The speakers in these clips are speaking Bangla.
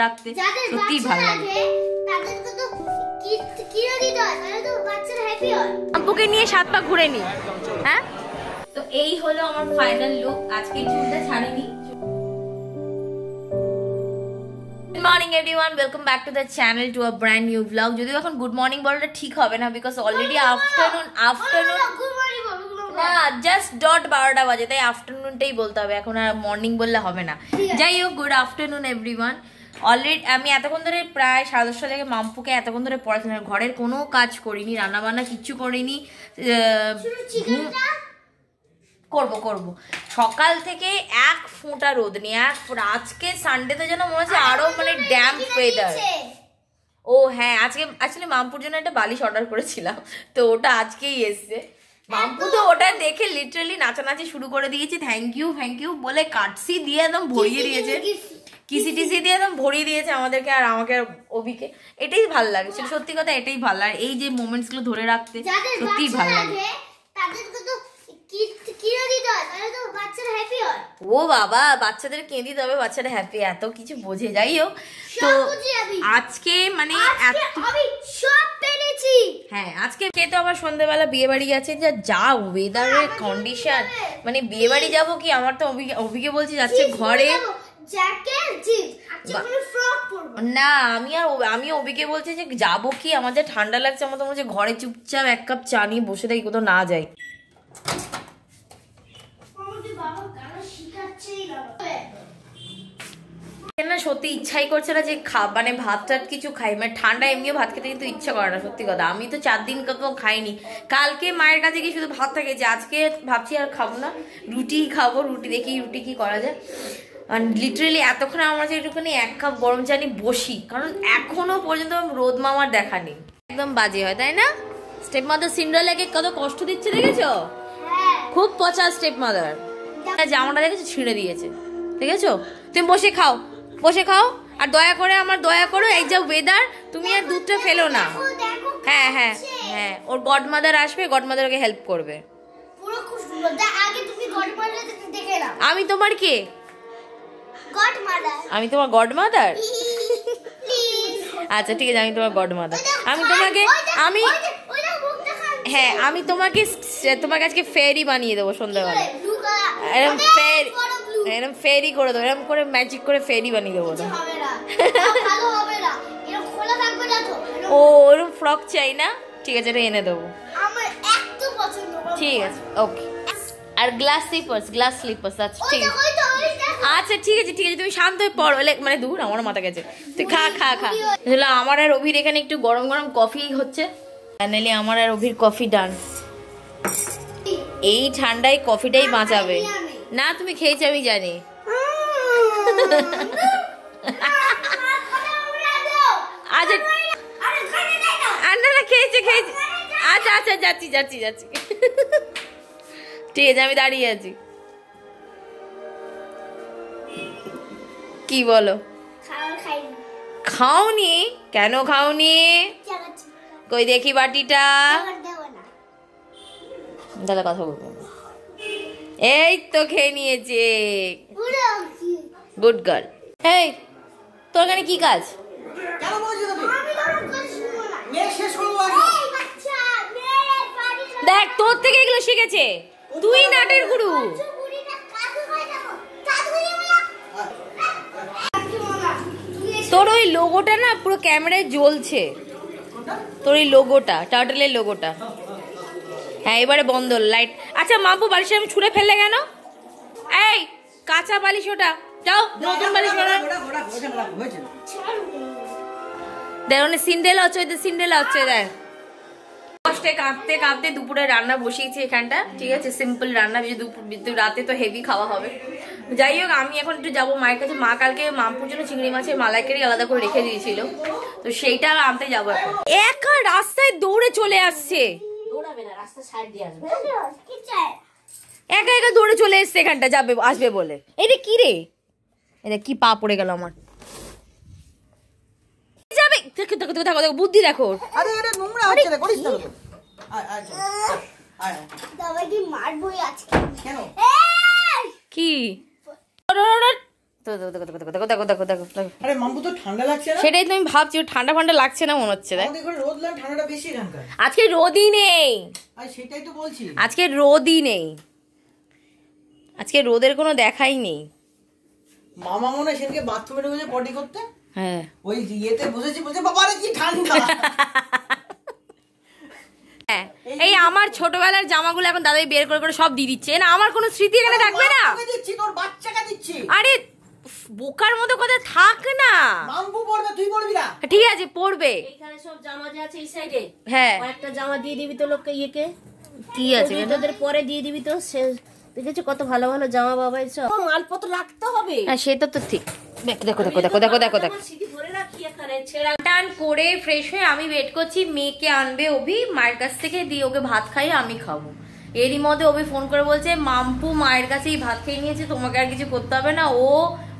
রাখতে সত্যি ভালো লাগে। আপুকে নিয়ে 7 পা ঘুরে নি। হ্যাঁ, তো এই হলো আমার ফাইনাল লুক। আজকে চুলটা ছাড়িনি। Good morning everyone, welcome back to the channel to a brand new vlog. যদিও এখন গুড মর্নিং বলাটা ঠিক হবে না, বিকজ অলরেডি আফটারনুন না, জাস্ট ডট 12টা বাজে, তাই আফটারনুনটাই বলতে হবে, এখন আর মর্নিং বললে হবে না। যাই হোক, গুড আফটারনুন এভরিওয়ান। অলরেডি আমি এতক্ষণ ধরে প্রায় 10:30 থেকে মাম্পুকে এতক্ষণ ধরে পড়াশোনা, ঘরের কোনো কাজ করিনি, রান্নাবান্না কিচ্ছু করিনি। করব সকাল থেকে এক ফোঁটা রোদ নেই, এক ফোঁটা। আজকে সানডেতে যেন মনে হচ্ছে আরো মানে ড্যাম্প ওয়েদার। ও হ্যাঁ, আজকে অ্যাকচুয়ালি মাম্পুর জন্য একটা বালিশ অর্ডার করেছিলাম, তো ওটা আজকেই এসছে। মাম্পু তো ওটা দেখে লিটারালি নাচানাচি শুরু করে দিয়েছে, থ্যাংক ইউ বলে কাটসি দিয়ে একদম ভরিয়ে দিয়েছে, কিসি টিসি দিয়ে একদম ভরিয়ে দিয়েছে আমাদেরকে আর আমাকে আর অভিকে। এটাই ভালো লাগে, সত্যি কথা এটাই ভালো লাগে, এই যে মোমেন্টস গুলো ধরে রাখতে সত্যিই ভালো লাগে। ও বাবা, বাচ্চাদের কেঁদে দিতে হবে, বাচ্চারা হ্যাপি, এত কিছু বোঝে। যাই হোক, তো আজকে মানে হ্যাঁ, আজকে তো আবার সন্ধ্যাবেলা বিয়ে বাড়ি গেছে। যা ওয়েদারের কন্ডিশন, মানে বিয়ে বাড়ি যাবো কি, আমার তো অভিকে বলছি যাচ্ছে ঘরে না, আমি অভিকে বলছি যে যাবো কি, আমার যা ঠান্ডা লাগছে, আমার তো মনে হচ্ছে ঘরে চুপচাপ 1 কাপ চা নিয়ে বসে থাকি, কোথাও না যাই। না সত্যি ইচ্ছাই করছে না যে মানে ভাত টাত কিছু খাই, মানে ঠান্ডা এমনিও ভাত খেতে কিন্তু ইচ্ছা করে না, সত্যি কথা। আমি তো 4 দিন কত খাইনি, কালকে মায়ের কাছে গিয়ে শুধু ভাত থাকে, যে আজকে ভাবছি আর খাবো না, রুটি খাবো, রুটি কি করা যায়। লিটারেলি এতক্ষণ আমার কাছে একটুখানি 1 কাপ গরম চা নিয়ে বসি, কারণ এখনো পর্যন্ত রোদ মামার দেখা নেই, একদম বাজে হয়, তাই না? স্টেপ মাদার সিন্ড্রেলাকে কত কষ্ট দিচ্ছে দেখেছো, খুব পচা স্টেপ মাদার। জামাটা দেখেছো ছিঁড়ে দিয়েছে, দেখেছো? তুমি বসে খাও, আর দয়া করো, এই যে ওয়েদার, তুমি আর দুধটা ফেলো না। হ্যাঁ, ওর গডমাদার আসবে, গডমাদার ওকে হেল্প করবে। আমি তোমার কে? আমি তোমার গডমাদার? আচ্ছা ঠিক আছে, আমি তোমার গডমাদার। আমি তোমার কাছে ফেরি বানিয়ে দেবো সন্ধ্যাবেলা, এরকম ফেরি করে দেবো, এরকম করে ম্যাজিক করে ফেরি বানিয়ে দেবো। ও ওরকম ফ্রক চাই না, ঠিক আছে, এটা এনে দেবো, ঠিক আছে, ওকে। আর গ্লাস স্লিপার্স আচ্ছা ঠিক আছে, ঠিক আছে, তুমি শান্ত হয়ে পড়ো, মানে দূর আমার মাথা গেছে, তুই খা। আমার আর অভির এখানে একটু গরম গরম কফি হচ্ছে, ফাইনালি আমার আর অভির কফি ডান। এই ঠান্ডায় কফিটাই বাঁচাবে। না তুমি খেয়েছো আমি জানি। আচ্ছা না খেয়েছে। আচ্ছা যাচ্ছি ঠিক আছে, আমি দাঁড়িয়ে আছি। কি বলো? খাওনি? কেন খাওনি? কই দেখি বাটিটা। দাদা কথা বলবো, এই তো খেয়ে নিয়েছে, গুড গার্ল। এই তোর এখানে কি কাজ? দেখ, তোর থেকে এগুলো শিখেছে, তুই নাটের গুরু। তোর ওই লোগোটা না পুরো ক্যামেরায় জ্বলছে, তোর ওই লোগোটা, টার্টলের লোগোটা। হ্যাঁ এবারে বন্ধ লাইট। আচ্ছা মাম্পু বালিশ আমি ছুঁড়ে ফেললে কেন? এই কাঁচা বালিশ ওটা, যাও নতুন বালিশ দেখ, সিন্ডেলা হচ্ছে দেখ। কষ্টে কাঁপতে দুপুরে রান্না বসিয়েছি এখানটা, ঠিক আছে, সিম্পল রান্না, রাতে তো হেভি খাওয়া হবে। যাই হোক, আমি এখন একটু যাবো মায়ের কাছে। মা কালকে মাম্পুর জন্য চিংড়ি মাছের মালাইকারি আলাদা করে রেখে দিয়েছিল, তো সেইটা আনতে যাবো এখন। একা রাস্তায় দৌড়ে চলে আসছে, একা দৌড়ে চলে এসছে এখানটা, আসবে বলে। এটা কি রে, এটা কি পা পড়ে গেল আমার, যাবে থাকো, বুদ্ধি দেখো। কি দেখো দেখো দেখো দেখো দেখো। আরে মাম্পু তো ঠান্ডা লাগছে না? সেটাই তো আমি ভাবছি, ঠান্ডা ঠান্ডা লাগছে না মনে হচ্ছে। দেখ রোদ না, ঠান্ডাটা বেশি এখানকার। আজকে রোদই নেই। আর সেটাই তো বলছি, আজকে রোদই নেই, আজকে রোদের কোনো দেখাই নেই। মামা মনে হয় সেদিকে বাথরুমে ঢুকেছে পটি করতে, হ্যাঁ ওই ইয়েতে বসেছি, বলছে বাবা রে কি ঠান্ডা। হ্যাঁ, এই আমার ছোটবেলার জামাগুলো এখন দাদাই বের করে করে সব দিয়ে দিচ্ছে না, আমার কোনো স্মৃতি এখানে থাকবে না। দিচ্ছি তোর বাচ্চাকে দিচ্ছি। আরে বোকার মতো কথা থাক না, মাম্পু পড়বে, তুই পড়বি না? ঠিক আছে পড়বে। এখানে সব জামা যে আছে এই সাইডে, হ্যাঁ একটা জামা দিয়ে দিবি তো লোককে, ইয়েকে কি আছে তোদের পরে দিয়ে দিবি তো। সে দেখেছো কত ভালো ভালো জামা বাবা, এইসব মালপত্র রাখতে হবে। হ্যাঁ সেটা তো ঠিক। দেখো দেখো দেখো দেখো দেখো দেখো সিটি ভরে রাখি এখানে ছেড়া। টান করে ফ্রেশ হয়ে আমি ওয়েট করছি, মেয়েকে আনবে অভি মায়ের কাছ থেকে, দিয়ে ওকে ভাত খাইয়ে আমি খাবো। এরই মধ্যে অভি ফোন করে বলছে মাম্পু মায়ের কাছেই ভাত খেয়ে নিয়েছে, তোমাকে আর কিছু করতে হবে না। ও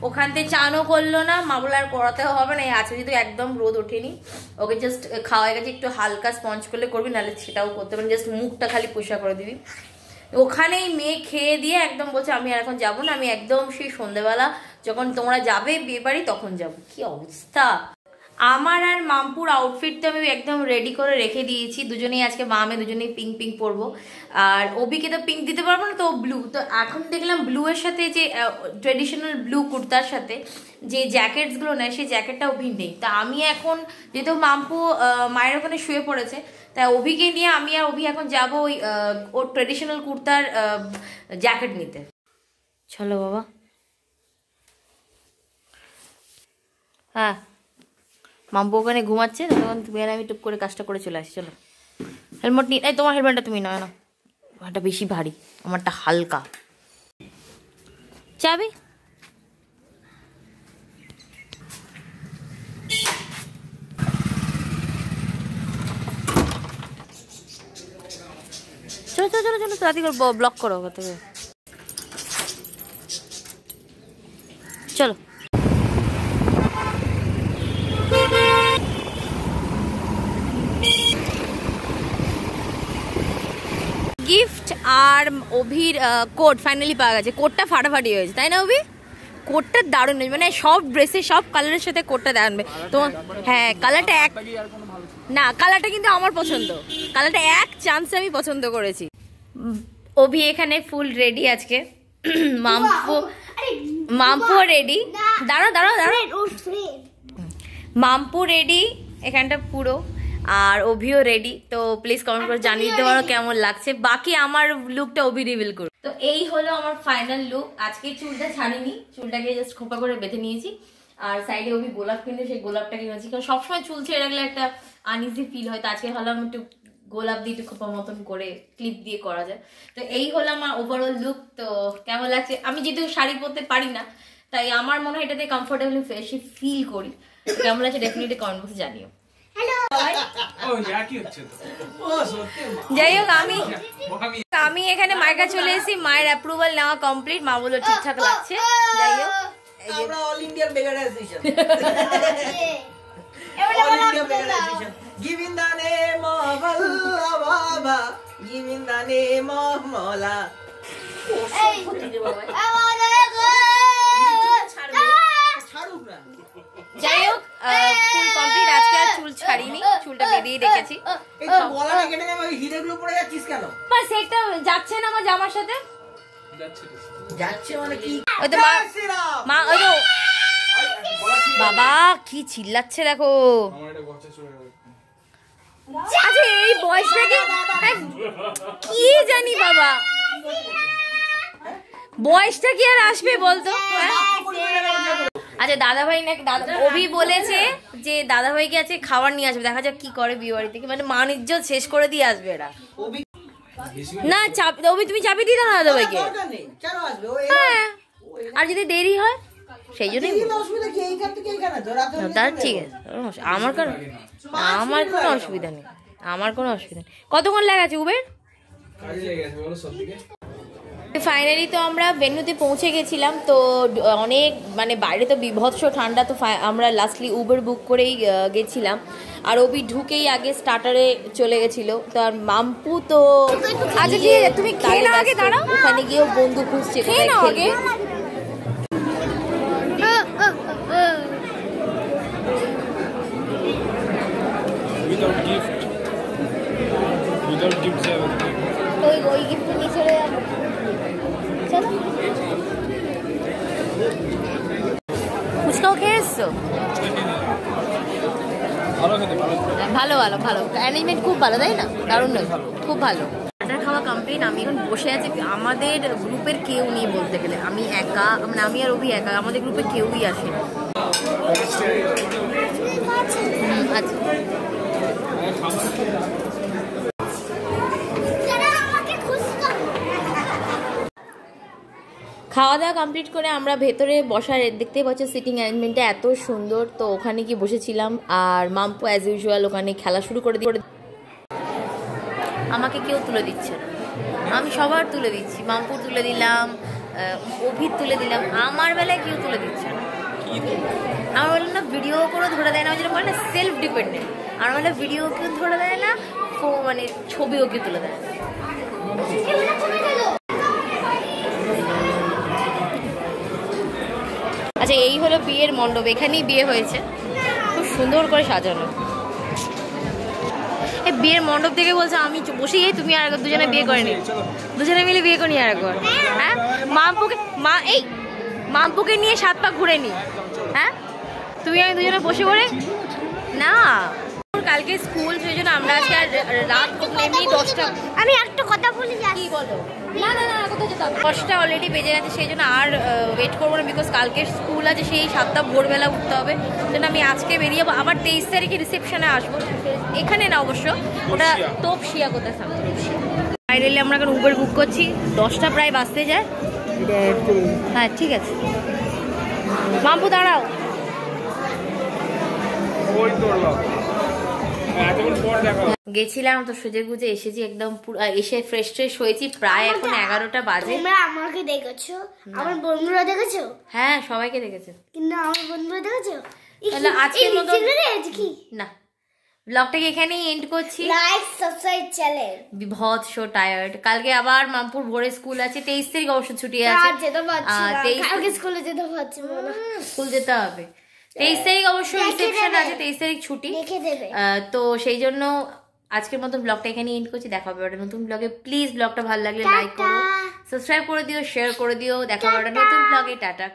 ওখান থেকে চানও করলো না, মা বলে আর করাতে হবে না, এই আছে যেহেতু একদম রোদ ওঠেনি, ওকে জাস্ট খাওয়াই গেছে, একটু হালকা স্পঞ্জ করলে করবি, নাহলে সেটাও করতে পারি, জাস্ট মুখটা খালি পরিষ্কার করে দিবি। ওখানেই মেয়ে খেয়ে দিয়ে একদম বলছে আমি আর এখন যাবো না, আমি একদম সেই সন্ধ্যেবেলা যখন তোমরা যাবে বিয়ে বাড়ি তখন যাবো। কি অবস্থা! আমার আর মাম্পুর আউটফিট তো আমি একদম রেডি করে রেখে দিয়েছি, দুজনেই আজকে মামে দুজনেই পিঙ্ক পিঙ্ক পরবো। আর অবিকে তো পিঙ্ক দিতে পারবো না, তো ব্লু। তো এখন দেখলাম ব্লু এর সাথে যে ট্রেডিশনাল ব্লু কুর্তার সাথে যে জ্যাকেটসগুলো নেয়, সেই জ্যাকেটটা অভি নেই। তা আমি এখন যেহেতু মাম্পু মায়ের ওখানে শুয়ে পড়েছে, তাই অভিকে নিয়ে আমি আর অভি এখন যাবো ওই ওর ট্রেডিশনাল কুর্তার জ্যাকেট নিতে। চলো বাবা। হ্যাঁ মাম্পু ওখানে ঘুমাচ্ছে, তখন তুমি আর আমি টুক করে কাজটা করে চলে আসি। চলো হেলমেট নিয়ে, এই তোমার হেলমেটটা তুমি নয় না, আমারটা বেশি ভারী, আমারটা হালকা। চাবি চলো চলো চলো চলো, তাড়াতাড়ি করে ব্লক করো থেকে। চলো গিফট আর অভির কোট ফাইনালি পাওয়া গেছে। কোটটা ফাটাফাটি হয়েছে তাই না অভি? কোটটা দারুণ হয়েছে, মানে সব ড্রেসে সব কালারের সাথে কোটটা দাঁড়াবে তোমার। হ্যাঁ কালারটা এক না, কালারটা কিন্তু আমার পছন্দ, কালারটা এক চান্সে আমি পছন্দ করেছি। অভি এখানে ফুল রেডি আজকে, মাম্পু রেডি, দাঁড়াও দাঁড়াও দাঁড়াও, মাম্পু রেডি এখানটা পুরো, আর অভিও রেডি। তো প্লিজ কমেন্ট করে জানিয়ে দিতে পারো কেমন লাগছে। বাকি আমার লুকটা অভি রিভিল করো। তো এই হলো আমার ফাইনাল লুক। আজকে চুলটা ছাড়িনি, চুলটাকে জাস্ট খোপা করে বেঁধে নিয়েছি, আর সাইডে অভি গোলাপ কিনে সেই গোলাপটাকে কিনেছি, কারণ সবসময় চুল ছেড়ে রাখলে একটা আনইজি ফিল হয়। তো আজকে ভাবলাম একটু গোলাপ দিয়ে একটু খোপা মতন করে ক্লিপ দিয়ে করা যায়। তো এই হলো আমার ওভারঅল লুক। তো কেমন লাগছে? আমি যেহেতু শাড়ি পরতে পারি না, তাই আমার মনে হয় এটাতে কমফোর্টেবলি বেশি ফিল করি। কেমন লাগছে ডেফিনেটলি কমেন্ট বক্সে জানিও। যাই হোক আমি এখানে মায়ের কাছে চলে এসেছি, মায়ের অ্যাপ্রুভাল নেওয়া কমপ্লিট, মা বললো ঠিকঠাক লাগছে। যাই হোক আমরা all India beggarisation, all India beggarisation, give in the name of Allah baba, give in the name of Mola। যাই হোক ফুল কমপ্লিট, আজকে আর চুল ছাড়িনি, চুলটা বেঁধেই রেখেছি। এই তো গলাটা কেটে নেবে, ওই হিরেগুলো পরে যাচ্ছিস কেন? বাস এটা যাচ্ছে না আমার জামার সাথে, যাচ্ছে মানে কি? ওই তো মা ওই তো বাবা কি চিল্লাচ্ছে দেখো। আচ্ছা এই বয়সটাকে কি জানি বাবা, বয়সটা কি আর আসবে বলতো? আচ্ছা দাদাভাই নাকি অভি বলেছে যে দাদাভাইকে আছে খাবার নিয়ে আসবে, দেখা যাক কি করে বিয়ে বাড়ি থেকে, মানে মান ইজ্জত শেষ করে দিয়ে আসবে এরা। না অভি তুমি চাবি দিয়ে দাও না দাদাভাইকে, হ্যাঁ আর যদি দেরি হয় সেই জন্যই তার ঠিক আছে, আমার কোনো অসুবিধা নেই, আমার কোনো অসুবিধা নেই। কতক্ষণ লাগাচ্ছে উবের? ফাইনালি তো আমরা ভেন্যুতে পৌঁছে গেছিলাম। তো অনেক মানে বাইরে তো বিভৎস ঠান্ডা, তো আমরা লাস্টলি উবের বুক করেই গেছিলাম। আর অভি ঢুকেই আগে স্টার্টারে চলে গেছিল। তো আর মাম্পু তো আচ্ছা ঠিক আছে তুমি খেয়ে নাও আগে, দাঁড়াও ওখানে গিয়েও বন্ধু খুঁজছে, without gift. Without gift যাবে না। ওই গিফট নিয়ে চলে যাবো। চলো। ফুচকাও খেয়ে এসছো? ভালো খেতে ভালো। ভালো ভালো ভালো, অ্যারেঞ্জমেন্ট খুব ভালো, তাই না? দারুণ নয়, খুব ভালো। বাটার খাওয়া কমপ্লিট। আমি এখন বসে আছি। আমাদের গ্রুপের কেউ নেই বলতে গেলে, আমি একা, মানে আমি আর অভি একা, আমাদের গ্রুপে কেউই আসে না। আচ্ছা, খাওয়া দাওয়া কমপ্লিট করে আমরা ভেতরে বসার, দেখতেই পাচ্ছ সিটিং অ্যারেঞ্জমেন্টটা এত সুন্দর। তো ওখানে গিয়ে বসেছিলাম, আর মাম্পু অ্যাজ ইউজুয়াল ওখানে খেলা শুরু করে দিয়ে আমাকে কেউ তুলে দিচ্ছে না, আমি সবার তুলে দিচ্ছি। মাম্পুর তুলে দিলাম, অভির তুলে দিলাম, আমার বেলায় কেউ তুলে দিচ্ছে না। আমার বললাম না ভিডিও করে ধরে দেয় না, ওই জন্য বলে না সেলফ ডিপেন্ডেন্ট। আমার বলে ভিডিও কেউ ধরে দেয় না, মানে ছবিও কেউ তুলে দেয় না। আচ্ছা, এই হলো বিয়ের মণ্ডপ, এখানেই বিয়ে হয়েছে, খুব সুন্দর করে সাজানো। এই বিয়ের মণ্ডপ থেকে বলছে আমি বসে যাই, তুমি আর একবার দুজনে বিয়ে করে নি, দুজনে মিলে বিয়ে করি আর একবার। হ্যাঁ, মাম্পুকে নিয়ে 7 পা ঘুরে নি। হ্যাঁ, তুমি আমি দুজনে বসে পড়ে না। কালকে স্কুল, সেই জন্য আমরা আজকে রাত এমনি 10টা। আমি একটা কথা বলি, কি বলো? না না না, কোথায় যেতাম? 10টা অলরেডি বেজে গেছে, সেই জন্য আর ওয়েট করবো না, বিকজ কালকে স্কুল আছে, সেই 7টা ভোরবেলা উঠতে হবে। জন্য আমি আজকে বেরিয়ে যাবো। আবার 23 তারিখে রিসেপশনে আসবো, এখানে না অবশ্য, ওটা তোপসিয়া কোথায় থাকবে। ফাইনালি আমরা এখন উবের বুক করছি, 10টা প্রায় বাজতে যায়। হ্যাঁ ঠিক আছে, মাম্পু দাঁড়াও। গেছিলাম তো সেজে গুজে এসেছি, একদম এসে ফ্রেশ ট্রেশ হয়েছি, প্রায় এখন 11টা বাজে। তোমরা আমাকে দেখেছো, আমার বন্ধুরা দেখেছো? হ্যাঁ, সবাইকে দেখেছে, কিন্তু আমার বন্ধুরা দেখেছো? তাহলে আজকের মতো কি না, ব্লগটাকে এখানেই এন্ড করছি। Like subscribe channel. বিভৎস টায়ার্ড, কালকে আবার মামপুর ভোরে স্কুল আছে, 23 তারিখ অবশ্য ছুটি আছে। কালকে স্কুলে যেতে পারছি না, স্কুল যেতে হবে। 23 তারিখ অবশ্য রিসেপশন আছে, 23 তারিখ ছুটি। তো সেই জন্য আজকের মতো ব্লগটা এখানে এন্ড করছি। দেখা হবে একটা নতুন ব্লগে। প্লিজ ব্লগটা ভালো লাগলে লাইক করো, সাবস্ক্রাইব করে দিও, শেয়ার করে দিও। দেখা হবে একটা নতুন ব্লগে। টাটা।